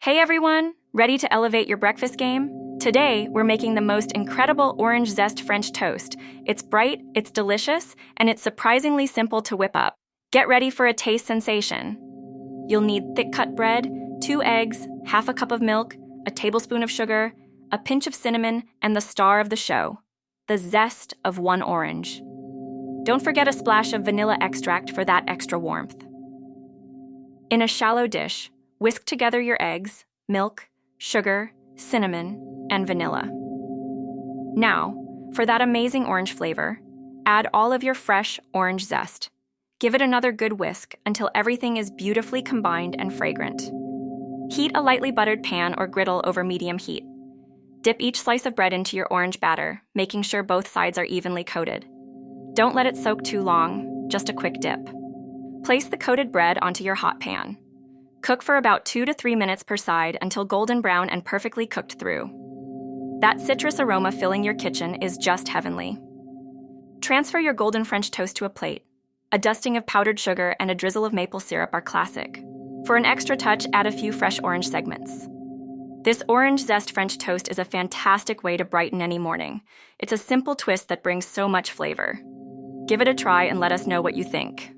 Hey everyone! Ready to elevate your breakfast game? Today, we're making the most incredible orange zest French toast. It's bright, it's delicious, and it's surprisingly simple to whip up. Get ready for a taste sensation. You'll need thick-cut bread, 2 eggs, half a cup of milk, a tablespoon of sugar, a pinch of cinnamon, and the star of the show, the zest of 1 orange. Don't forget a splash of vanilla extract for that extra warmth. In a shallow dish, whisk together your eggs, milk, sugar, cinnamon, and vanilla. Now, for that amazing orange flavor, add all of your fresh orange zest. Give it another good whisk until everything is beautifully combined and fragrant. Heat a lightly buttered pan or griddle over medium heat. Dip each slice of bread into your orange batter, making sure both sides are evenly coated. Don't let it soak too long, just a quick dip. Place the coated bread onto your hot pan. Cook for about 2 to 3 minutes per side until golden brown and perfectly cooked through. That citrus aroma filling your kitchen is just heavenly. Transfer your golden French toast to a plate. A dusting of powdered sugar and a drizzle of maple syrup are classic. For an extra touch, add a few fresh orange segments. This orange zest French toast is a fantastic way to brighten any morning. It's a simple twist that brings so much flavor. Give it a try and let us know what you think.